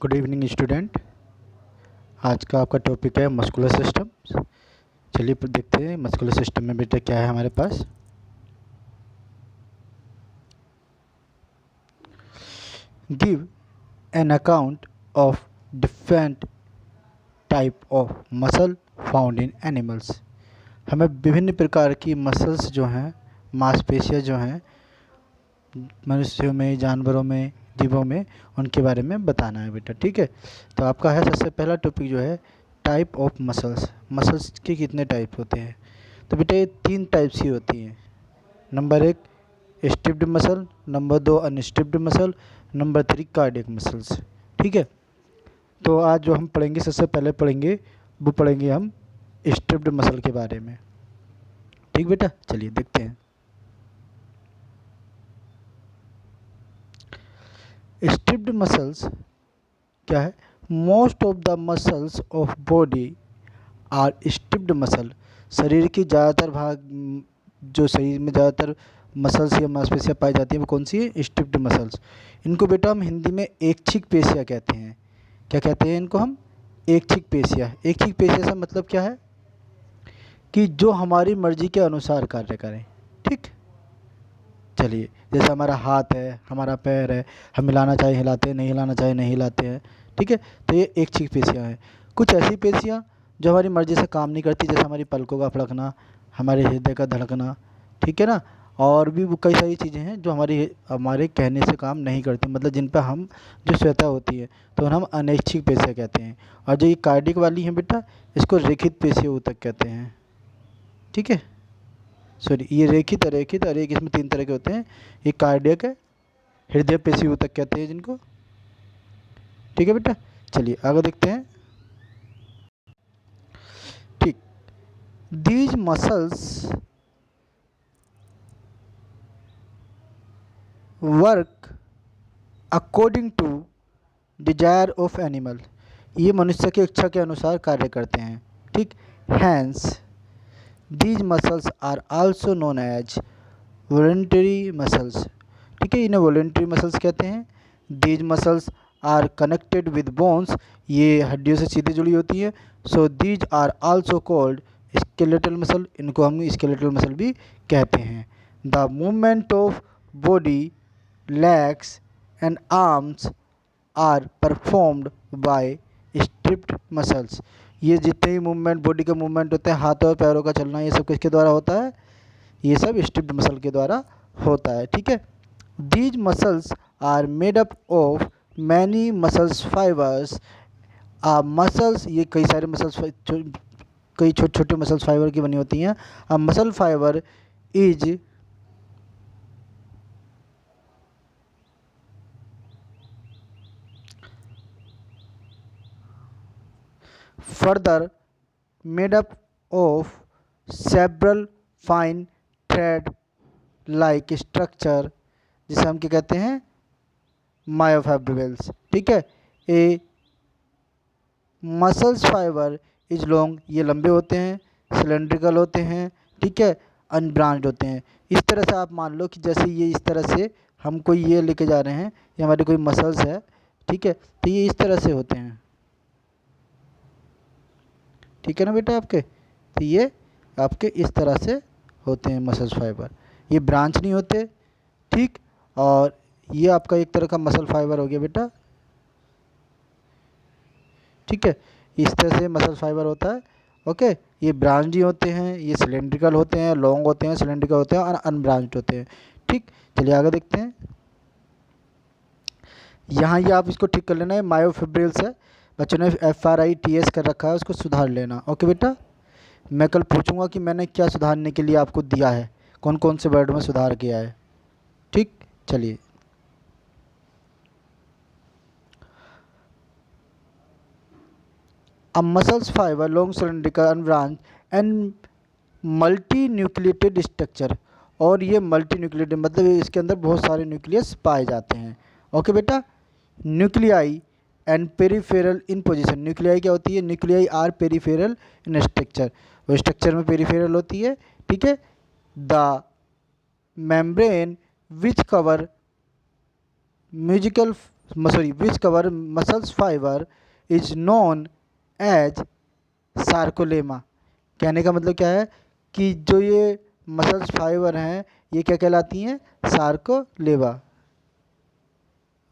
Good evening student. आज का आपका टॉपिक है मस्कुलर सिस्टम। चलिए देखते हैं मस्कुलर सिस्टम में बेटा क्या है हमारे पास। Give an account of different type of muscle found in animals. हमें विभिन्न प्रकार की मसल्स जो हैं, मांसपेशियाँ जो हैं मनुष्यों में, जानवरों में, जीवों में, उनके बारे में बताना है बेटा। ठीक है, तो आपका है सबसे पहला टॉपिक जो है टाइप ऑफ मसल्स। मसल्स के कितने टाइप होते हैं? तो बेटा ये 3 टाइप्स की होती हैं। Number 1 striped muscle, number 2 unstriped muscle, number 3 cardiac muscles. ठीक है, तो आज जो हम पढ़ेंगे सबसे पहले वो पढ़ेंगे हम स्ट्रिप्ड मसल के बारे में। ठीक बेटा, चलिए देखते हैं। स्ट्रिप्ड मसल्स क्या है? Most of the muscles of body are striped muscle. शरीर की ज़्यादातर भाग, जो शरीर में ज़्यादातर मसल्स या मांसपेशियाँ पाई जाती हैं वो कौन सी है? Striped muscles. इनको बेटा हम हिंदी में ऐच्छिक पेशियाँ कहते हैं। क्या कहते हैं इनको हम? ऐच्छिक पेशियाँ। ऐच्छिक पेशिया से मतलब क्या है कि जो हमारी मर्जी के अनुसार कार्य करें। ठीक, चलिए जैसे हमारा हाथ है, हमारा पैर है, हम हिलाना चाहे हिलाते हैं, नहीं हिलाना चाहे नहीं हिलाते हैं। ठीक है, तो ये ऐच्छिक पेशियाँ हैं। कुछ ऐसी पेशियाँ जो हमारी मर्ज़ी से काम नहीं करती, जैसे हमारी पलकों का फड़कना, हमारे हृदय का धड़कना। ठीक है ना, और भी वो कई सारी चीज़ें हैं जो हमारे कहने से काम नहीं करती, मतलब जिन पर हम जो स्वतः होती है तो हम अनैच्छिक पेशियाँ कहते हैं। और जो ये कार्डियक वाली हैं बेटा, इसको रेखित पेशियाँ ऊतक कहते हैं। ठीक है, सॉरी, ये रेखित, अरेखित, अरेख, इसमें 3 तरह के होते हैं। ये कार्डियक है, हृदय पेशी ऊतक कहते हैं जिनको। ठीक है बेटा, चलिए आगे देखते हैं। ठीक, these muscles work according to desire of animal. ये मनुष्य की इच्छा के अनुसार कार्य करते हैं। ठीक, hence these muscles are also known as voluntary muscles. ठीक है, इन्हें वॉलंटरी मसल्स कहते हैं। These muscles are connected with bones, ये हड्डियों से सीधे जुड़ी होती है। So these are also called skeletal muscle, इनको हम स्केलेटल मसल भी कहते हैं। The movement of body, legs and arms are performed by striped muscles. ये जितने ही मूवमेंट, बॉडी के मूवमेंट होते हैं, हाथों और पैरों का चलना, ये सब किसके द्वारा होता है? ये सब स्ट्रिप्ड मसल के द्वारा होता है। ठीक है, these muscles are made up of many muscles fibres. Muscles, ये कई सारे मसल्स, कई छोटे छोटे मसल्स फाइबर की बनी होती हैं। Muscle fibre is further made up of several fine thread like structure, जिसे हम क्या कहते हैं? मायोफाइब्रिल्स। ठीक है, ए मसल्स फाइबर इज लॉन्ग, ये लंबे होते हैं, सिलेंड्रिकल होते हैं। ठीक है, अनब्रांच्ड होते हैं। इस तरह से आप मान लो कि जैसे ये इस तरह से हम कोई ये लेके जा रहे हैं, ये हमारी कोई मसल्स है। ठीक है, तो ये इस तरह से होते हैं। ठीक है ना बेटा आपके, तो ये आपके इस तरह से होते हैं मसल्स फाइबर, ये ब्रांच नहीं होते। ठीक, और ये आपका एक तरह का मसल फाइबर हो गया बेटा। ठीक है, इस तरह से मसल फाइबर होता है। ओके, ये ब्रांच ही होते हैं, ये सिलेंड्रिकल होते हैं, लॉन्ग होते हैं, सिलेंड्रिकल होते हैं और अनब्रांच्ड होते हैं। ठीक, चलिए आगे देखते हैं। यहाँ ये आप इसको ठीक कर लेना है, मायोफिब्रिल्स है। बच्चों ने FRITS कर रखा है, उसको सुधार लेना। ओके बेटा, मैं कल पूछूंगा कि मैंने क्या सुधारने के लिए आपको दिया है, कौन कौन से वर्ड में सुधार किया है। ठीक, चलिए A muscles fiber long cylindrical unbranched and multi nucleated structure, और ये मल्टी न्यूक्लिएटेड मतलब इसके अंदर बहुत सारे न्यूक्लियस पाए जाते हैं। ओके बेटा, nuclei and peripheral in position. Nuclei क्या होती है? Nuclei are peripheral in structure, वो स्ट्रक्चर में पेरिफेरल होती है। ठीक है, the membrane which cover musical sorry which cover muscles fibre is known as sarcolemma. कहने का मतलब क्या है कि जो ये मसल्स फाइबर हैं ये क्या कहलाती हैं, सार्कोलेमा।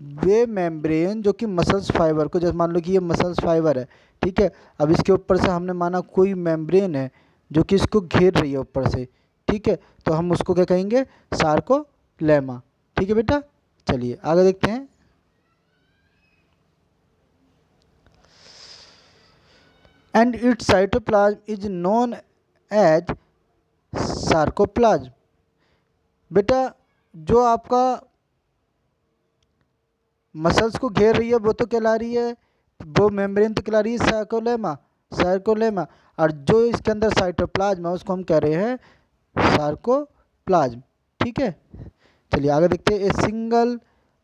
वे मेम्ब्रेन जो कि मसल्स फाइबर को, जैसे मान लो कि ये मसल्स फाइबर है, ठीक है, अब इसके ऊपर से हमने माना कोई मेम्ब्रेन है जो कि इसको घेर रही है ऊपर से, ठीक है, तो हम उसको क्या कहेंगे, सार्कोलेमा। ठीक है बेटा, चलिए आगे देखते हैं। And its cytoplasm is known as sarcoplasm. बेटा जो आपका मसल्स को घेर रही है वो तो कहला रही है, वो मेम्ब्रेन तो कहला रही है सार्कोलेमा, सार्कोलेमा, और जो इसके अंदर साइटोप्लाज्म है उसको हम कह रहे हैं सार्कोप्लाज्म। ठीक है, चलिए आगे देखते हैं। A single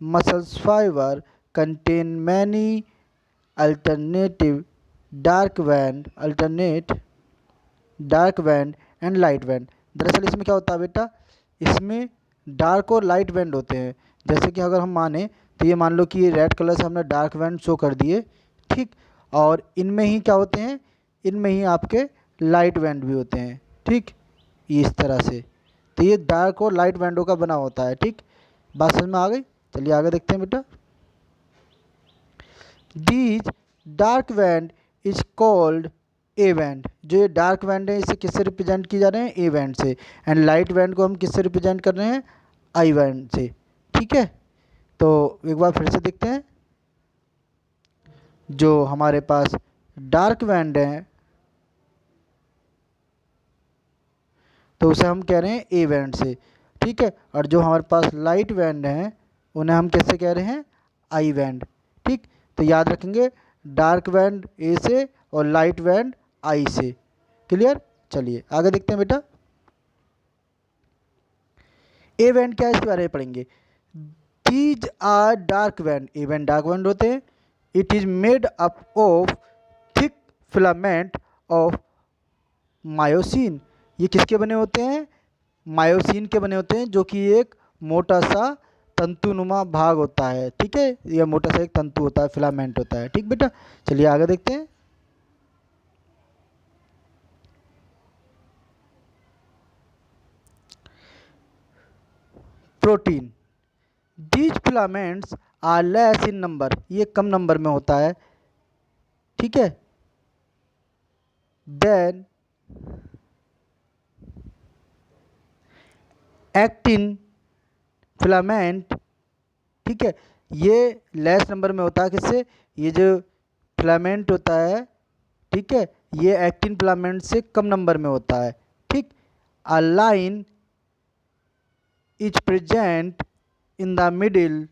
muscles fibre contain many alternative dark band, alternate dark band and light band. दरअसल इसमें क्या होता है बेटा, इसमें डार्क और लाइट बैंड होते हैं। जैसे कि अगर हम माने तो ये मान लो कि ये रेड कलर से हमने डार्क बैंड शो कर दिए, ठीक, और इनमें ही क्या होते हैं, इनमें ही आपके लाइट बैंड भी होते हैं, ठीक, इस तरह से। तो ये डार्क और लाइट बैंडों का बना होता है, ठीक, बात समझ में आ गई। चलिए आगे देखते हैं बेटा। These dark band is called A band. जो ये डार्क बैंड है इसे किससे रिप्रेजेंट किए जा रहे हैं, ए बैंड से, एंड लाइट बैंड को हम किससे रिप्रेजेंट कर रहे हैं, आई बैंड से। ठीक है, तो एक बार फिर से देखते हैं। जो हमारे पास डार्क बैंड है तो उसे हम कह रहे हैं ए बैंड से, ठीक है, और जो हमारे पास लाइट बैंड हैं उन्हें हम कैसे कह रहे हैं, आई बैंड। ठीक, तो याद रखेंगे डार्क बैंड ए से और लाइट बैंड आई से। क्लियर, चलिए आगे देखते हैं बेटा। ए बैंड क्या है इसके बारे में पढ़ेंगे। These are dark band, A band dark band होते हैं। It is made up of thick filament of myosin. ये किसके बने होते हैं, मायोसिन के बने होते हैं, जो कि एक मोटा सा तंतुनुमा भाग होता है। ठीक है, यह मोटा सा एक तंतु होता है, फिलामेंट होता है। ठीक बेटा, चलिए आगे देखते हैं। Protein, these filaments are less in number, ये कम नंबर में होता है, ठीक है, देन एक्टिन फिलामेंट। ठीक है, ये लेस नंबर में होता है, किससे, ये जो फिलामेंट होता है, ठीक है, ये एक्टिन फिलामेंट से कम नंबर में होता है। ठीक, a line is present in the middle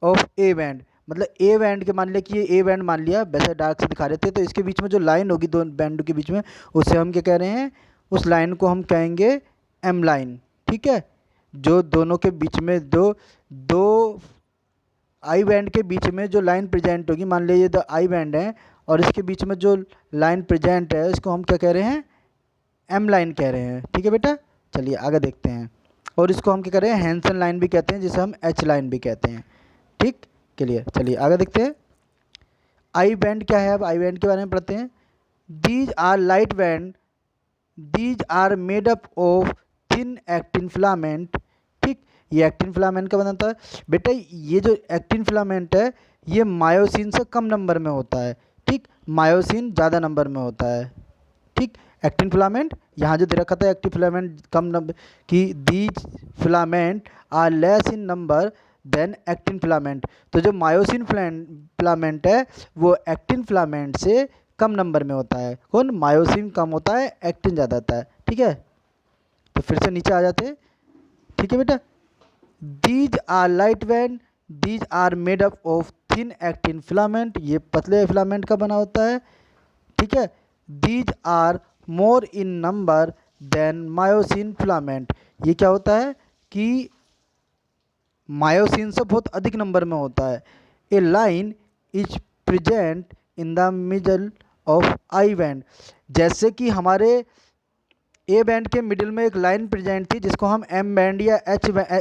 of A band. मतलब ए बैंड के मान लिया कि ये ए बैंड मान लिया, वैसे डार्क से दिखा रहे थे, तो इसके बीच में जो लाइन होगी दो बैंडों के बीच में, उसे हम क्या कह रहे हैं, उस लाइन को हम कहेंगे एम लाइन। ठीक है, जो दोनों के बीच में दो दो आई बैंड के बीच में जो लाइन प्रेजेंट होगी, मान लीजिए द आई बैंड है और इसके बीच में जो लाइन प्रेजेंट है इसको हम क्या कह रहे हैं, एम लाइन कह रहे हैं। ठीक है बेटा, चलिए आगे देखते हैं। और इसको हम क्या कह रहे हैं, हैंसन लाइन भी कहते हैं, जिसे हम एच लाइन भी कहते हैं। ठीक, क्लियर, चलिए आगे देखते हैं। आई बैंड क्या है, अब आई बैंड के बारे में पढ़ते हैं। These are light band, these are made up of thin actin filament. ठीक, ये एक्टिन फिलामेंट का बनाता है बेटा। ये जो एक्टिन फिलामेंट है ये मायोसिन से कम नंबर में होता है, ठीक, मायोसिन ज़्यादा नंबर में होता है। ठीक, एक्टिन फिलामेंट यहाँ जो दे रखा था, एक्टिन फिलामेंट कम नंबर की, these filament are less in number than actin filament. तो जो मायोसिन फिलामेंट है वो एक्टिन फिलामेंट से कम नंबर में होता है। कौन, मायोसिन कम होता है, एक्टिन ज़्यादा होता है। ठीक है, तो फिर से नीचे आ जाते हैं। ठीक है बेटा, these are light band, these are made up of thin actin filament, ये पतले फिलामेंट का बना होता है। ठीक है, these are more in number than myosin filament, ये क्या होता है कि मायोसिन से बहुत अधिक नंबर में होता है। A line is present in the middle of I band, जैसे कि हमारे ए बैंड के मिडिल में एक लाइन प्रेजेंट थी जिसको हम एम बैंड या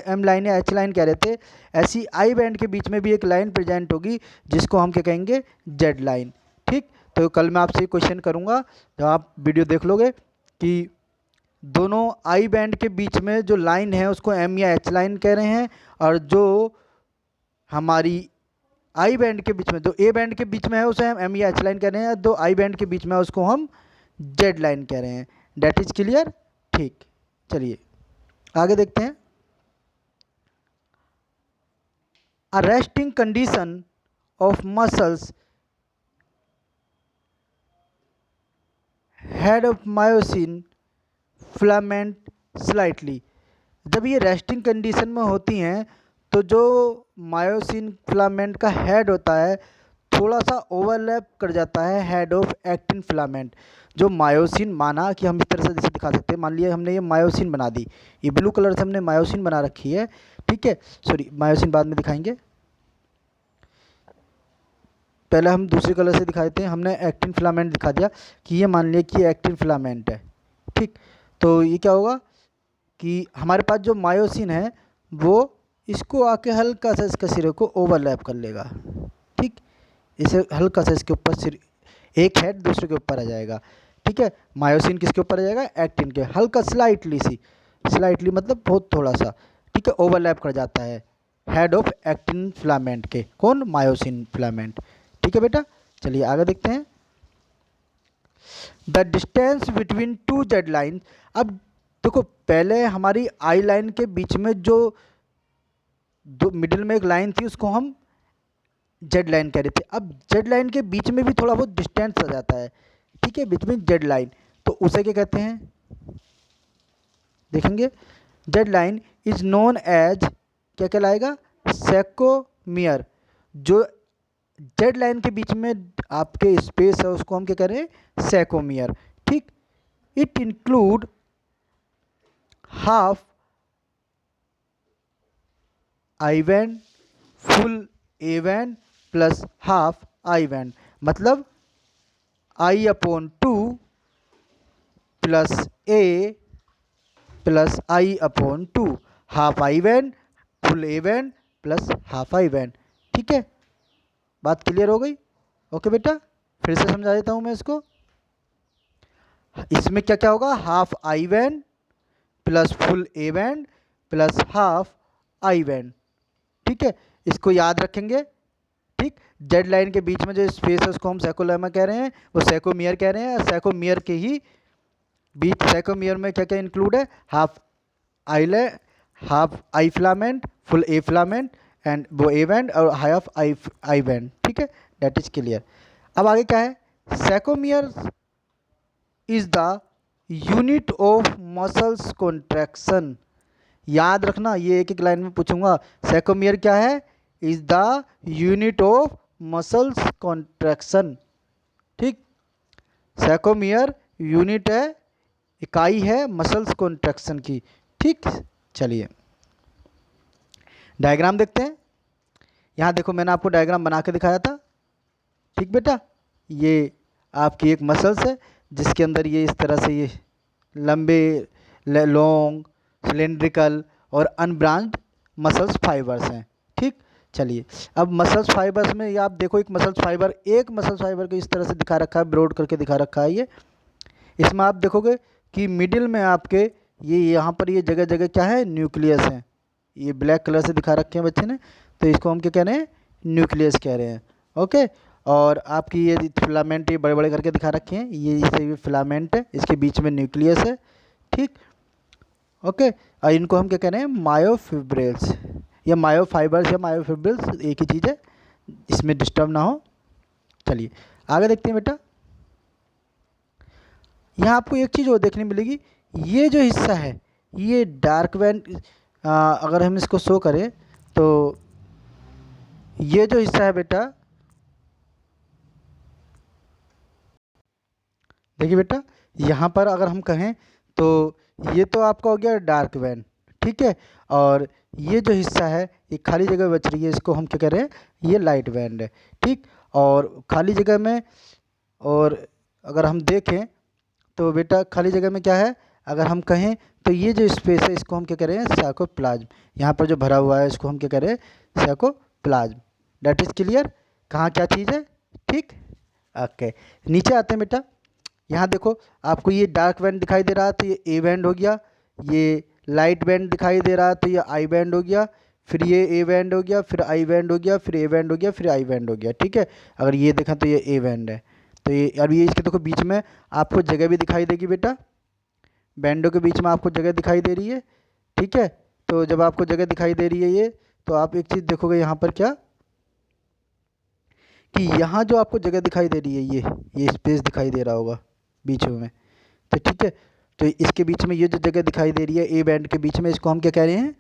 एम लाइन या एच लाइन कह रहे थे, ऐसी आई बैंड के बीच में भी एक लाइन प्रेजेंट होगी जिसको हम क्या कहेंगे, जेड लाइन। ठीक, तो कल मैं आपसे क्वेश्चन करूँगा जब आप वीडियो देख लोगे कि दोनों आई बैंड के बीच में जो लाइन है उसको एम या एच लाइन कह रहे हैं, और जो हमारी आई बैंड के बीच में, जो ए बैंड के बीच में है उसे हम एम या एच लाइन कह रहे हैं, दो आई बैंड के बीच में है उसको हम जेड लाइन कह रहे हैं। That is clear. ठीक, चलिए आगे देखते हैं। A resting condition of muscles head of myosin filament slightly. जब ये रेस्टिंग कंडीशन में होती हैं तो जो मायोसिन फिलामेंट का हेड होता है थोड़ा सा ओवरलैप कर जाता है हेड ऑफ एक्टिन फिलामेंट। जो मायोसिन, माना कि हम इस तरह से जैसे दिखा सकते हैं, मान लिया हमने ये मायोसिन बना दी, ये ब्लू कलर से हमने मायोसिन बना रखी है, ठीक है, सॉरी मायोसिन बाद में दिखाएंगे, पहले हम दूसरे कलर से दिखा देते हैं। हमने एक्टिन फिलामेंट दिखा दिया कि ये मान लिया कि एक्टिन फिलामेंट है। ठीक, तो ये क्या होगा कि हमारे पास जो मायोसिन है वो इसको आके हल्का सा इसका सिरे को ओवरलैप कर लेगा। ठीक, इसे हल्का सा इसके ऊपर सिर, एक हेड दूसरे के ऊपर आ जाएगा। ठीक है, मायोसिन किसके ऊपर आ जाएगा, एक्टिन के, हल्का स्लाइटली सी, स्लाइटली मतलब बहुत थोड़ा सा, ठीक है, ओवरलैप कर जाता है हेड ऑफ एक्टिन फिलामेंट के, कौन, मायोसिन फिलामेंट। ठीक है बेटा, चलिए आगे देखते हैं। The distance between two Z line. अब देखो पहले हमारी आई लाइन के बीच में जो दो मिडिल में एक लाइन थी उसको हम जेड लाइन कह रहे थे। अब जेड लाइन के बीच में भी थोड़ा बहुत डिस्टेंस आ जाता है, ठीक है, बीच में जेड लाइन, तो उसे क्या कहते हैं, देखेंगे। Z line is known as, क्या कहलाएगा, सेकोमियर। जो जेड लाइन के बीच में आपके स्पेस है उसको हम क्या कह रहे हैं, सेकोमियर। ठीक, it include half I band, full A band plus half I band, मतलब I upon two plus A plus I upon two, half I band, full A band plus half I band. ठीक है, बात clear हो गई। Okay बेटा, फिर से समझा देता हूँ मैं इसको। इसमें क्या क्या होगा, half I band plus full A band plus half I band. ठीक है, इसको याद रखेंगे। ठीक, जेड लाइन के बीच में जो स्पेस है उसको हम सेकोलेमा कह रहे हैं, वो सेकोमियर कह रहे हैं, और सेकोमियर के ही बीच, सेकोमियर में क्या क्या इंक्लूड है, half I, half I filament, full A filament and वो ए बैंड, और हाफ आई बैंड। ठीक है, डेट इज क्लियर। अब आगे क्या है, sarcomere is the unit of muscles contraction. याद रखना, ये एक एक लाइन में पूछूंगा। सेकोमियर क्या है, is the unit of muscles contraction. ठीक, सेकोमियर यूनिट है, इकाई है मसल्स कॉन्ट्रैक्शन की। ठीक, चलिए डायग्राम देखते हैं। यहाँ देखो मैंने आपको डायग्राम बना के दिखाया था। ठीक बेटा, ये आपकी एक मसल्स है जिसके अंदर ये इस तरह से ये लंबे, लॉन्ग, सिलेंड्रिकल और अनब्रांच्ड मसल्स फाइबर्स हैं। ठीक, चलिए अब मसल्स फाइबर्स में ये आप देखो, एक मसल्स फाइबर, एक मसल्स फाइबर को इस तरह से दिखा रखा है, ब्रॉड करके दिखा रखा है ये। इसमें आप देखोगे कि मिडिल में आपके ये यहाँ पर ये जगह जगह क्या है, न्यूक्लियस है। ये ब्लैक कलर से दिखा रखे हैं बच्चे ने, तो इसको हम क्या कह रहे हैं, न्यूक्लियस कह रहे हैं। ओके, और आपकी ये फिलामेंट ये बड़े बड़े करके दिखा रखे हैं, ये फिलामेंट है, इसके बीच में न्यूक्लियस है। ठीक, ओके, और इनको हम क्या कह रहे हैं, मायोफिब्रिल्स या मायोफाइबर्स या मायोफिब्रिल्स, एक ही चीज़ है, इसमें डिस्टर्ब ना हो। चलिए आगे देखते हैं बेटा। यहाँ आपको एक चीज़ और देखने मिलेगी, ये जो हिस्सा है ये डार्क बैंड, अगर हम इसको शो करें तो ये जो हिस्सा है बेटा, देखिए बेटा, यहाँ पर अगर हम कहें तो ये तो आपका हो गया डार्क बैंड। ठीक है, और ये जो हिस्सा है ये खाली जगह बच रही है, इसको हम क्या कह रहे हैं, ये लाइट बैंड है। ठीक, और खाली जगह में, और अगर हम देखें तो बेटा खाली जगह में क्या है, अगर हम कहें तो ये जो स्पेस है इसको हम क्या कह रहे हैं, साइकोप्लाज्म। यहाँ पर जो भरा हुआ है इसको हम क्या कह रहे हैं, साइकोप्लाज्म। डेट इज क्लियर, कहाँ क्या चीज़ है, ठीक। ओके, नीचे आते हैं बेटा। यहाँ देखो आपको ये डार्क बैंड दिखाई दे रहा है तो ये ए बैंड हो गया, ये लाइट बैंड दिखाई दे रहा है तो ये आई बैंड हो गया, फिर ये ए बैंड हो गया, फिर आई बैंड हो गया, फिर ए बैंड हो गया, फिर आई बैंड हो गया, ठीक है। अगर ये देखें तो ये ए बैंड है, तो ये अब ये इसके देखो बीच में आपको जगह भी दिखाई देगी बेटा, बैंडों के बीच में आपको जगह दिखाई दे रही है, ठीक है। तो जब आपको जगह दिखाई दे रही है ये, तो आप एक चीज़ देखोगे यहाँ पर क्या, कि यहाँ जो आपको जगह दिखाई दे रही है ये स्पेस दिखाई दे रहा होगा बीच में, तो ठीक है। तो इसके बीच में ये जो जगह दिखाई दे रही है ए बैंड के बीच में, इसको हम क्या कह रहे हैं,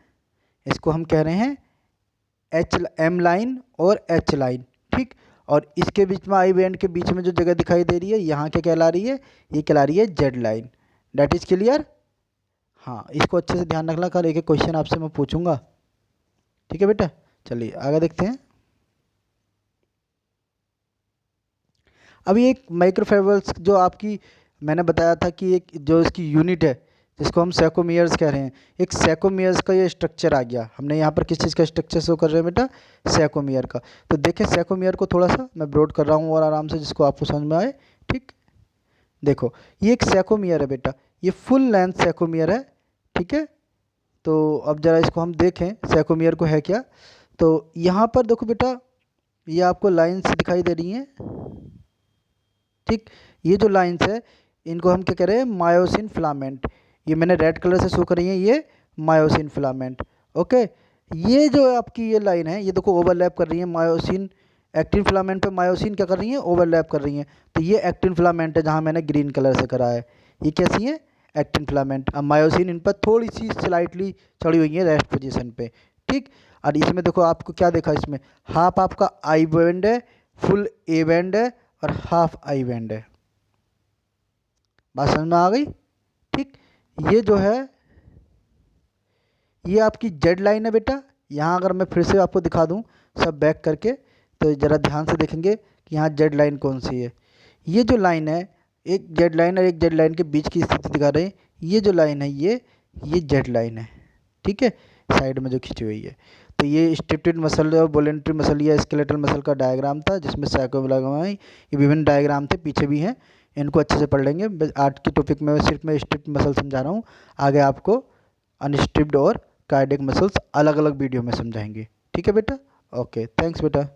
इसको हम कह रहे हैं एच एम लाइन और एच लाइन, ठीक। और इसके बीच में आई बैंड के बीच में जो जगह दिखाई दे रही है यहाँ क्या कहला रही है, ये कहला रही है Z line. That is clear. हाँ, इसको अच्छे से ध्यान रखना, कल एक एक क्वेश्चन आपसे मैं पूछूंगा, ठीक है बेटा। चलिए आगे देखते हैं। अभी एक माइक्रोफेबल्स जो आपकी मैंने बताया था कि एक जो इसकी यूनिट है जिसको हम सैकोमियर्स कह रहे हैं, एक सैकोमियर्स का ये स्ट्रक्चर आ गया। हमने यहाँ पर किस चीज़ का स्ट्रक्चर शो कर रहे हैं बेटा, सैकोमियर का। तो देखें सैकोमियर को थोड़ा सा मैं ब्रॉड कर रहा हूँ और आराम से, जिसको आपको समझ में आए, ठीक। देखो ये एक सैकोमियर है बेटा, ये फुल लेंथ सैकोमियर है, ठीक है। तो अब जरा इसको हम देखें सैकोमियर को है क्या। तो यहाँ पर देखो बेटा, ये आपको लाइन्स दिखाई दे रही हैं, ठीक। ये जो लाइन्स है इनको हम क्या कह रहे हैं, मायोसिन फिलामेंट। ये मैंने रेड कलर से शो करी है, ये मायोसिन फिलामेंट, ओके। ये जो आपकी ये लाइन है, ये देखो ओवरलैप कर रही है मायोसिन, एक्टिन फिलामेंट पे मायोसिन क्या कर रही है, ओवरलैप कर रही हैं। तो ये एक्टिन फिलामेंट है जहाँ मैंने ग्रीन कलर से करा है, ये कैसी है, एक्टिन फिलामेंट। अब मायोसिन इन पर थोड़ी सी स्लाइटली चढ़ी हुई है रेस्ट पोजीशन पे, ठीक। और इसमें देखो आपको क्या देखा, इसमें हाफ आपका आई बैंड है, फुल ए बैंड है और हाफ आई बैंड है। बात समझ में आ गई, ठीक। ये जो है ये आपकी जेड लाइन है बेटा। यहाँ अगर मैं फिर से आपको दिखा दूँ सब बैक करके, तो ज़रा ध्यान से देखेंगे कि यहाँ जेड लाइन कौन सी है। ये जो लाइन है, एक जेड लाइन और एक जेड लाइन के बीच की स्थिति दिखा रहे हैं। ये जो लाइन है ये जेड लाइन है, ठीक है, साइड में जो खिंची हुई है। तो ये स्ट्रिप्टेड मसल और वॉलेंट्री मसल या स्केलेटल मसल का डायग्राम था, जिसमें साइकोमियर, ये विभिन्न डायग्राम थे, पीछे भी हैं, इनको अच्छे से पढ़ लेंगे। आज की टॉपिक में सिर्फ मैं स्ट्रिप्ड मसल समझा रहा हूँ, आगे आपको अनस्ट्रिप्ड और कार्डियक मसल्स अलग अलग वीडियो में समझाएंगे, ठीक है बेटा। ओके, थैंक्स बेटा।